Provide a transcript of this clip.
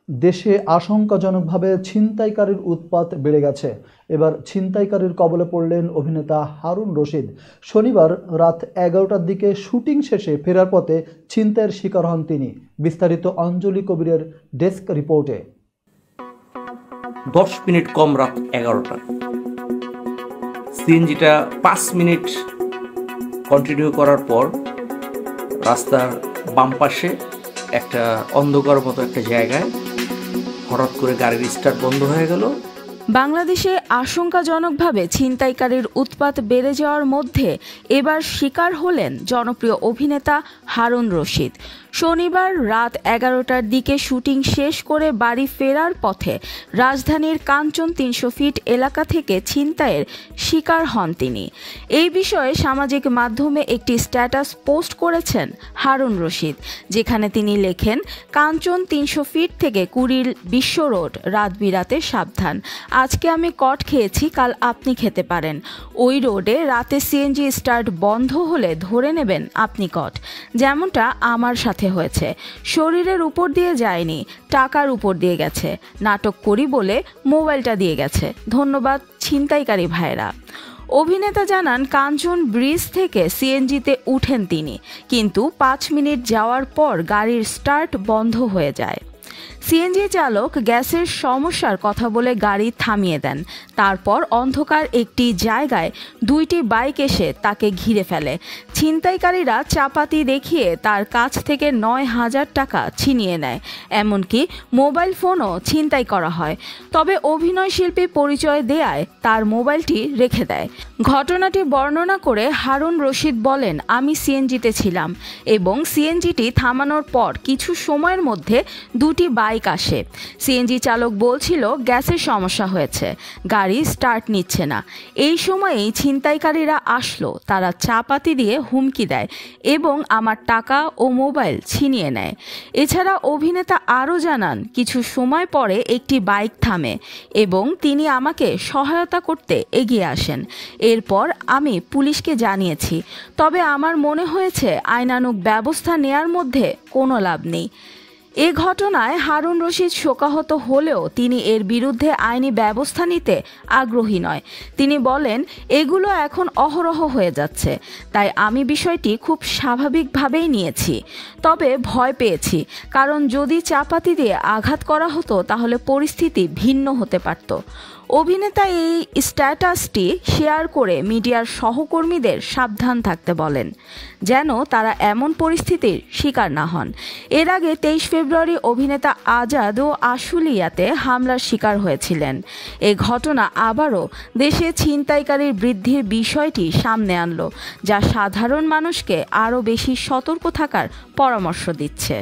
দেশে আশঙ্কাজনকভাবে ছিনতাইকারীর উৎপাত বেড়ে গেছে। এবার ছিনতাইকারীর কবলে পড়লেন অভিনেতা হারুন রশিদ। শনিবার রাত 11টার দিকে শুটিং শেষে ফেরার পথে ছিনতাইয়ের শিকার হন তিনি। বিস্তারিত অঞ্জলি কবিরের ডেস্ক রিপোর্টে। 10 মিনিট কম রাত 11টা। সিএনজিটা 5 মিনিট কন্টিনিউ করার পর রাস্তার বাম পাশে একটা অন্ধকার মতো একটা জায়গায় হঠাৎ করে গাড়ির স্টার্ট বন্ধ হয়ে গেল। বাংলাদেশে আশঙ্কাজনকভাবে ছিনতাইকারীর উৎপাত বেড়ে যাওয়ার মধ্যে এবার শিকার হলেন জনপ্রিয় অভিনেতা হারুন রশিদ। শনিবার রাত 11টার দিকে শুটিং শেষ করে বাড়ি ফেরার পথে রাজধানীর কাঞ্চন 300 ফিট এলাকা থেকে ছিনতাইয়ের শিকার হন তিনি। এই বিষয়ে সামাজিক মাধ্যমে একটি স্ট্যাটাস পোস্ট করেছেন হারুন রশিদ, যেখানে তিনি লেখেন, কাঞ্চন 300 ফিট থেকে কুড়িল বিশ্ব রোড, রাত বিরাতে সাবধান। আজকে আমি কট খেয়েছি, কাল আপনি খেতে পারেন। ওই রোডে রাতে সিএনজি স্টার্ট বন্ধ হলে ধরে নেবেন আপনি কট, যেমনটা আমার সাথে হয়েছে। শরীরের উপর দিয়ে যায়নি, টাকার উপর দিয়ে গেছে। নাটক করি বলে মোবাইলটা দিয়ে গেছে। ধন্যবাদ ছিনতাইকারী ভাইরা। অভিনেতা জানান, কাঞ্চন ব্রিজ থেকে সিএনজিতে উঠেন তিনি, কিন্তু 5 মিনিট যাওয়ার পর গাড়ির স্টার্ট বন্ধ হয়ে যায়। সিএনজি চালক গ্যাসের সমস্যার কথা বলে গাড়ি থামিয়ে দেন। তারপর অন্ধকার একটি জায়গায় 2টি বাইক এসে তাকে ঘিরে ফেলে। ছিনতাইকারীরা চাপাতি দেখিয়ে তার কাছ থেকে 9,000 টাকা ছিনিয়ে নেয়। এমনকি মোবাইল ফোনও ছিনতাই করা হয়। তবে অভিনয় শিল্পী পরিচয় দেয়ায় তার মোবাইলটি রেখে দেয়। ঘটনাটি বর্ণনা করে হারুন রশিদ বলেন, আমি সিএনজিতে ছিলাম এবং সিএনজিটি থামানোর পর কিছু সময়ের মধ্যে 2টি বাইক আসে। সিএনজি চালক বলছিল গ্যাসের সমস্যা হয়েছে, গাড়ি স্টার্ট নিচ্ছে না। এই সময়েই ছিনতাইকারীরা আসলো। তারা চাপাতি দিয়ে হুমকি দেয় এবং আমার টাকা ও মোবাইল ছিনিয়ে নেয়। এছাড়া অভিনেতা আরও জানান, কিছু সময় পরে একটি বাইক থামে এবং তিনি আমাকে সহায়তা করতে এগিয়ে আসেন। এরপর আমি পুলিশকে জানিয়েছি, তবে আমার মনে হয়েছে আইনানুগ ব্যবস্থা নেয়ার মধ্যে কোনো লাভ নেই। এ ঘটনায় হারুন রশিদ শোকাহত হলেও তিনি এর বিরুদ্ধে আইনি ব্যবস্থা নিতে আগ্রহী নয়। তিনি বলেন, এগুলো এখন অহরহ হয়ে যাচ্ছে, তাই আমি বিষয়টি খুব স্বাভাবিকভাবেই নিয়েছি। তবে ভয় পেয়েছি, কারণ যদি চাপাতি দিয়ে আঘাত করা হতো তাহলে পরিস্থিতি ভিন্ন হতে পারত। অভিনেতা এই স্ট্যাটাসটি শেয়ার করে মিডিয়ার সহকর্মীদের সাবধান থাকতে বলেন, যেন তারা এমন পরিস্থিতির শিকার না হন। এর আগে 23 ফেব্রুয়ারি অভিনেতা আজাদ ও আশুলিয়াতে হামলার শিকার হয়েছিলেন। এ ঘটনা আবারও দেশে ছিনতাইকারীর বৃদ্ধির বিষয়টি সামনে আনলো, যা সাধারণ মানুষকে আরও বেশি সতর্ক থাকার পরামর্শ দিচ্ছে।